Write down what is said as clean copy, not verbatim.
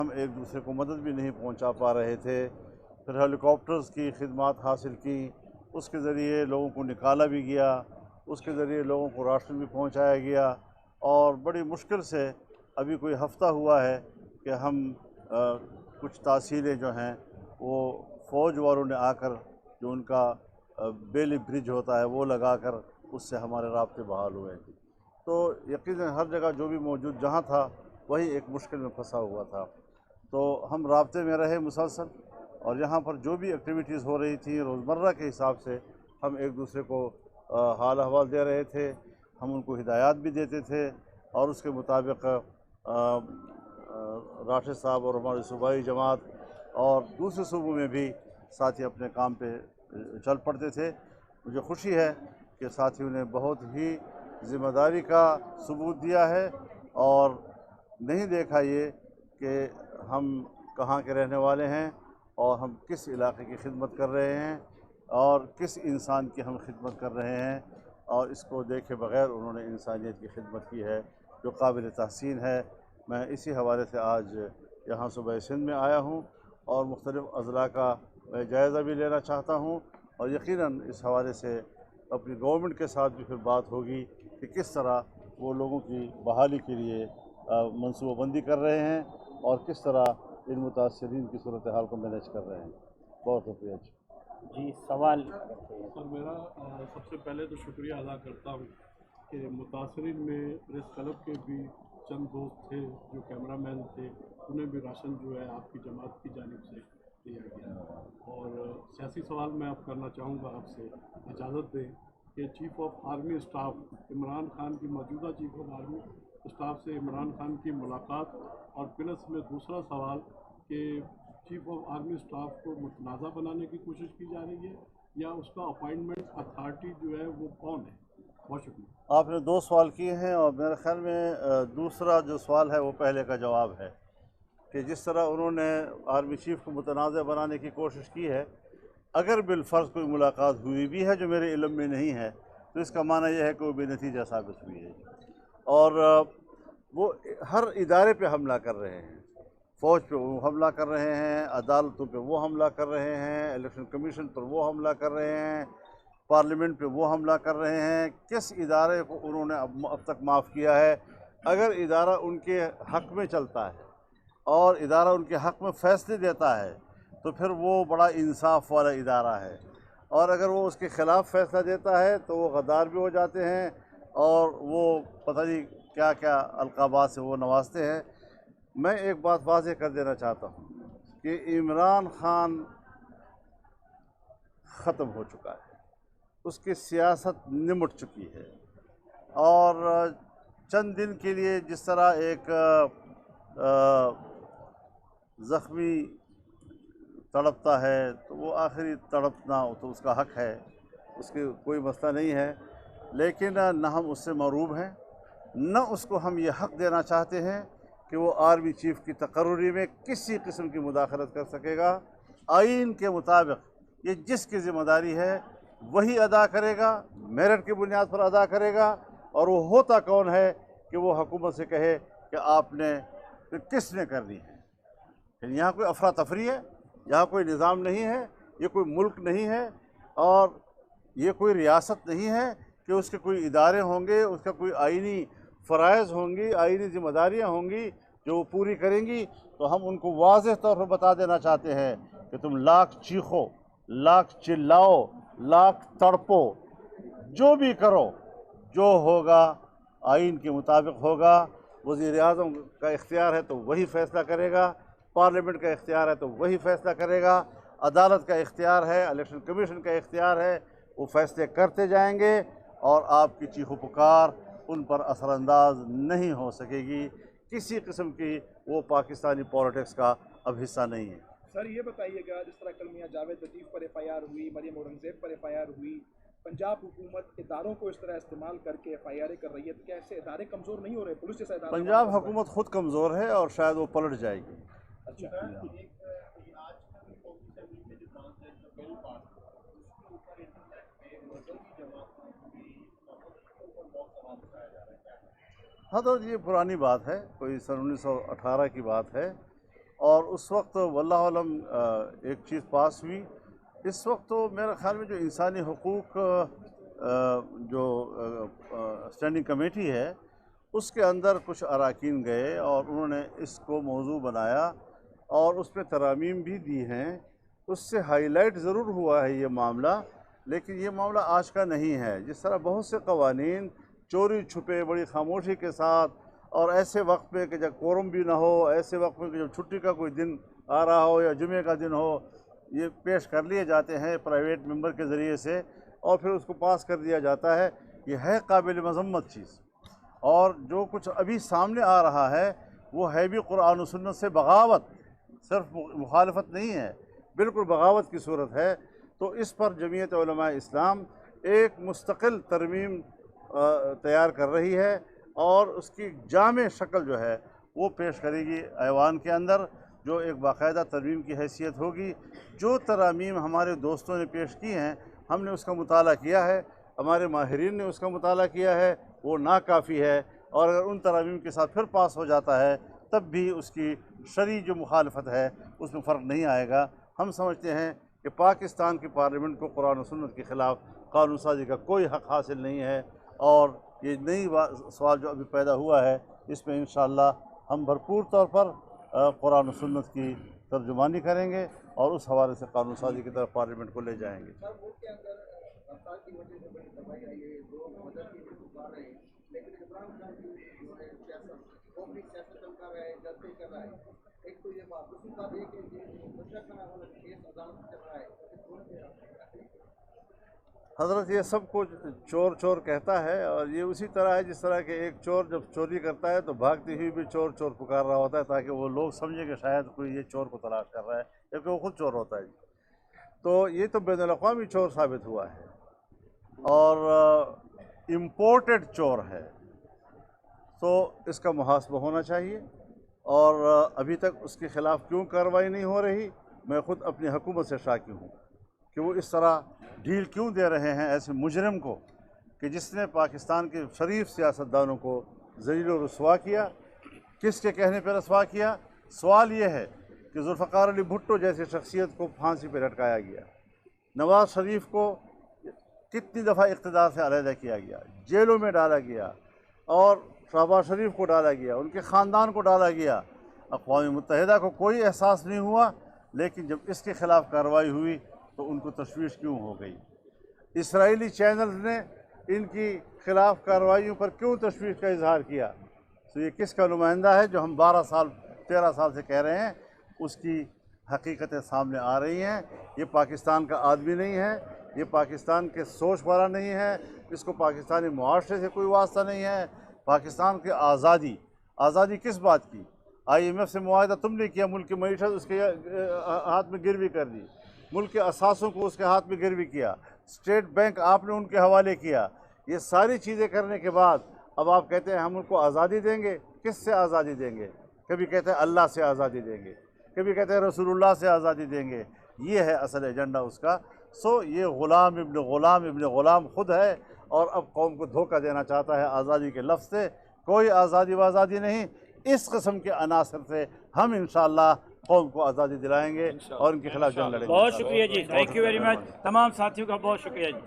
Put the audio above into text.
हम एक दूसरे को मदद भी नहीं पहुंचा पा रहे थे। फिर हेलीकॉप्टर्स की खिदमत हासिल की, उसके ज़रिए लोगों को निकाला भी गया, उसके ज़रिए लोगों को राशन भी पहुंचाया गया। और बड़ी मुश्किल से अभी कोई हफ़्ता हुआ है कि हम कुछ तासीलें जो हैं वो फ़ौज वालों ने आकर जो उनका बेली ब्रिज होता है वो लगाकर उससे हमारे राब्ते बहाल हुए हैं। तो यकीनन हर जगह जो भी मौजूद जहाँ था वही एक मुश्किल में फंसा हुआ था। तो हम राब्ते में रहे मुसलसल, और यहाँ पर जो भी एक्टिविटीज़ हो रही थी रोज़मर्रा के हिसाब से हम एक दूसरे को हाल अहवाल दे रहे थे, हम उनको हिदायत भी देते थे, और उसके मुताबिक राशिद साहब और हमारी सूबाई जमात और दूसरे सूबों में भी साथी अपने काम पे चल पड़ते थे। मुझे खुशी है कि साथियों ने बहुत ही ज़िम्मेदारी का सबूत दिया है और नहीं देखा ये कि हम कहाँ के रहने वाले हैं और हम किस इलाके की खिदमत कर रहे हैं और किस इंसान की हम खिदमत कर रहे हैं, और इसको देखे बग़ैर उन्होंने इंसानियत की खिदमत की है जो काबिल तहसीन है। मैं इसी हवाले से आज यहाँ सूबा सिंध में आया हूँ और मुख्तलिफ़ अज़ला का मैं जायज़ा भी लेना चाहता हूँ, और यकीनन इस हवाले से अपनी गवर्नमेंट के साथ भी फिर बात होगी कि किस तरह वो लोगों की बहाली के लिए मनसूबाबंदी कर रहे हैं और किस तरह इन मुतासरीन की सूरत हाल को मैनेज कर रहे हैं। बहुत शुक्रिया जी। सवाल सर मेरा सबसे पहले तो शुक्रिया अदा करता हूँ कि मुतासरीन में प्रेस क्लब के भी चंद दोस्त थे जो कैमरामैन थे, उन्हें भी राशन जो है आपकी जमात की जानिब से दिया गया। और सियासी सवाल मैं अब करना चाहूँगा, आपसे इजाज़त दें कि chief of army staff Imran Khan की मौजूदा चीफ़ ऑफ आर्मी स्टाफ से इमरान खान की मुलाकात, और प्लस में दूसरा सवाल कि चीफ ऑफ आर्मी स्टाफ को मुतनाज़ा बनाने की कोशिश की जा रही है या उसका अपॉइंटमेंट अथॉरिटी जो है वो कौन है? बहुत शुक्रिया। आपने दो सवाल किए हैं, और मेरे ख्याल में दूसरा जो सवाल है वो पहले का जवाब है कि जिस तरह उन्होंने आर्मी चीफ को मुतनाज़ बनाने की कोशिश की है, अगर बिलफ़र्ज़ कोई मुलाकात हुई भी है जो मेरे इल्म में नहीं है, तो इसका माना यह है कि वो बेनतीजा साबित हुई है। और वो हर इदारे पे हमला कर रहे हैं, फ़ौज पे वो हमला कर रहे हैं, अदालतों पे वो हमला कर रहे हैं, इलेक्शन कमीशन पर वो हमला कर रहे हैं, पार्लियामेंट पे वो हमला कर रहे हैं। किस इदारे को उन्होंने अब तक माफ़ किया है? अगर इदारा उनके हक़ में चलता है और इदारा उनके हक़ में फ़ैसले देता है तो फिर वो बड़ा इंसाफ वाला इदारा है, और अगर वो उसके ख़िलाफ़ फ़ैसला देता है तो वो गद्दार भी हो जाते हैं और वो पता नहीं क्या क्या अलक़ाबात से वो नवाजते हैं। मैं एक बात वाज़ेह कर देना चाहता हूँ कि इमरान खान ख़त्म हो चुका है, उसकी सियासत निमट चुकी है, और चंद दिन के लिए जिस तरह एक ज़ख्मी तड़पता है तो वो आखिरी तड़पना तो उसका हक़ है, उसके कोई मसला नहीं है, लेकिन न हम उससे मरूब हैं, न उसको हम ये हक़ देना चाहते हैं कि वो आर्मी चीफ़ की तकर्री में किसी किस्म की मुदाखलत कर सकेगा। आइन के मुताबिक ये जिसकी ज़िम्मेदारी है वही अदा करेगा, मेरिट की बुनियाद पर अदा करेगा, और वो होता कौन है कि वो हुकूमत से कहे कि आपने किसने करनी है। यहाँ कोई अफरा तफरी है, यहाँ कोई निज़ाम नहीं है, ये कोई मुल्क नहीं है, और ये कोई रियासत नहीं है कि उसके कोई इदारे होंगे, उसका कोई आइनी फ़राइज़ होंगी, आइनी ज़िम्मेदारियाँ होंगी जो वो पूरी करेंगी। तो हम उनको वाज़ेह तौर पर बता देना चाहते हैं कि तुम लाख चीखो, लाख चिल्लाओ, लाख तड़पो, जो भी करो, जो होगा आइन के मुताबिक होगा। वज़ीर-ए-आज़म का इख्तियार है तो वही फ़ैसला करेगा, पार्लियामेंट का इख्तियार है तो वही फ़ैसला करेगा, अदालत का इख्तियार है, इलेक्शन कमीशन का इख्तियार है, वो फ़ैसले करते जाएंगे, और आपकी चीखो पुकार उन पर असरअंदाज नहीं हो सकेगी। किसी किस्म की वो पाकिस्तानी पॉलिटिक्स का अब हिस्सा नहीं है। सर ये बताइएगा, जिस तरह कल मियां जावेद लतीफ़ पर FIR हुई, मरियम औरंगज़ेब पर FIR हुई, पंजाब हुकूमत इदारों को इस तरह इस्तेमाल करके FIR कर रही है, तो क्या ऐसे इदारे कमज़ोर नहीं हो रहे? पुलिस जैसा इदारा पंजाब हुकूमत ख़ुद कमज़ोर है और शायद वो पलट जाएगी। अच्छा, हाँ, तो ये पुरानी बात है, कोई सन 1918 की बात है, اور اس وقت واللہ علم ایک چیز پاس ہوئی. اس وقت تو میرے خیال میں جو انسانی حقوق جو اسٹینڈنگ کمیٹی ہے اس کے اندر کچھ اراکین گئے اور انہوں نے اس کو موضوع بنایا اور اس میں ترامیم بھی دی ہیں. اس سے ہائی لائٹ ضرور ہوا ہے یہ معاملہ، لیکن یہ معاملہ آج کا نہیں ہے. جس طرح بہت سے قوانین چوری چھپے بڑی خاموشی کے ساتھ اور ایسے وقت پہ کہ جب کورم بھی نہ ہو، ایسے وقت پہ کہ جب چھٹی کا کوئی دن آ رہا ہو یا جمعے کا دن ہو، یہ پیش کر لیے جاتے ہیں پرائیویٹ ممبر کے ذریعے سے اور پھر اس کو پاس کر دیا جاتا ہے. یہ ہے قابل مذمت چیز. اور جو کچھ ابھی سامنے آ رہا ہے وہ ہے بھی قرآن و سنت سے بغاوت، صرف مخالفت نہیں ہے، بالکل بغاوت کی صورت ہے. تو اس پر جمعیت علماء اسلام ایک مستقل ترمیم تیار کر رہی ہے اور اس کی جامع شکل جو ہے وہ پیش کرے گی ایوان کے اندر، جو ایک باقاعدہ ترمیم کی حیثیت ہوگی. جو ترامیم ہمارے دوستوں نے پیش کی ہیں ہم نے اس کا مطالعہ کیا ہے، ہمارے ماہرین نے اس کا مطالعہ کیا ہے، وہ ناکافی ہے. اور اگر ان ترامیم کے ساتھ پھر پاس ہو جاتا ہے تب بھی اس کی شرعی جو مخالفت ہے اس میں فرق نہیں آئے گا. ہم سمجھتے ہیں کہ پاکستان کی پارلیمنٹ کو قرآن و سنت کے خلاف قانون سازی کا کوئی حق حاصل نہیں ہے. اور یہ نئی سوال جو ابھی پیدا ہوا ہے اس میں انشاءاللہ ہم بھرپور طور پر قرآن و سنت کی ترجمانی کریں گے اور اس حوالے سے قانون سازی کی طرف پارلیمنٹ کو لے جائیں گے. حضرت یہ سب کو چور چور کہتا ہے اور یہ اسی طرح ہے جس طرح کہ ایک چور جب چوری کرتا ہے تو بھاگتی ہوئی بھی چور چور پکار رہا ہوتا ہے تاکہ وہ لوگ سمجھیں کہ شاید کوئی یہ چور کو تلاش کر رہا ہے، جبکہ وہ خود چور ہوتا ہے. تو یہ تو بین الاقوامی چور ثابت ہوا ہے اور امپورٹڈ چور ہے. تو اس کا محاسبہ ہونا چاہیے. اور ابھی تک اس کے خلاف کیوں کارروائی نہیں ہو رہی، میں خود اپنی حکومت سے شاکی ہوں کہ وہ اس طرح ڈھیل کیوں دے رہے ہیں ایسے مجرم کو کہ جس نے پاکستان کے شریف سیاستدانوں کو ذلیل و رسوا کیا. کس کے کہنے پہ رسوا کیا؟ سوال یہ ہے کہ ذوالفقار علی بھٹو جیسے شخصیت کو پھانسی پہ لٹکایا گیا، نواز شریف کو کتنی دفعہ اقتدار سے علیحدہ کیا گیا، جیلوں میں ڈالا گیا، اور شہباز شریف کو ڈالا گیا، ان کے خاندان کو ڈالا گیا. اقوام متحدہ کو کوئی احساس نہیں ہوا، لیکن جب اس کے خلاف کارروائی ہوئی تو ان کو تشویش کیوں ہو گئی؟ اسرائیلی چینلز نے ان کی خلاف کارروائیوں پر کیوں تشویش کا اظہار کیا؟ تو یہ کس کا نمائندہ ہے؟ جو ہم 13 سال سے کہہ رہے ہیں اس کی حقیقتیں سامنے آ رہی ہیں. یہ پاکستان کا آدمی نہیں ہے، یہ پاکستان کے سوچ والا نہیں ہے، اس کو پاکستانی معاشرے سے کوئی واسطہ نہیں ہے. پاکستان کی آزادی کس بات کی؟ IMF سے معاہدہ تم نے کیا، ملک کی معیشت اس کے ہاتھ میں گروی کر دی، ملک کے اثاثوں کو اس کے ہاتھ میں گروی کیا، اسٹیٹ بینک آپ نے ان کے حوالے کیا. یہ ساری چیزیں کرنے کے بعد اب آپ کہتے ہیں ہم ان کو آزادی دیں گے. کس سے آزادی دیں گے؟ کبھی کہتے ہیں اللہ سے آزادی دیں گے، کبھی کہتے ہیں رسول اللہ سے آزادی دیں گے. یہ ہے اصل ایجنڈا اس کا. یہ غلام ابن غلام خود ہے اور اب قوم کو دھوکہ دینا چاہتا ہے آزادی کے لفظ سے. کوئی آزادی وازادی نہیں. اس قسم کے عناصر سے ہم انشاءاللہ قوم کو آزادی دلائیں گے اور ان کے خلاف جنگ لڑیں گے. بہت شکریہ جی، تھینک یو ویری مچ. تمام ساتھیوں کا بہت شکریہ جی.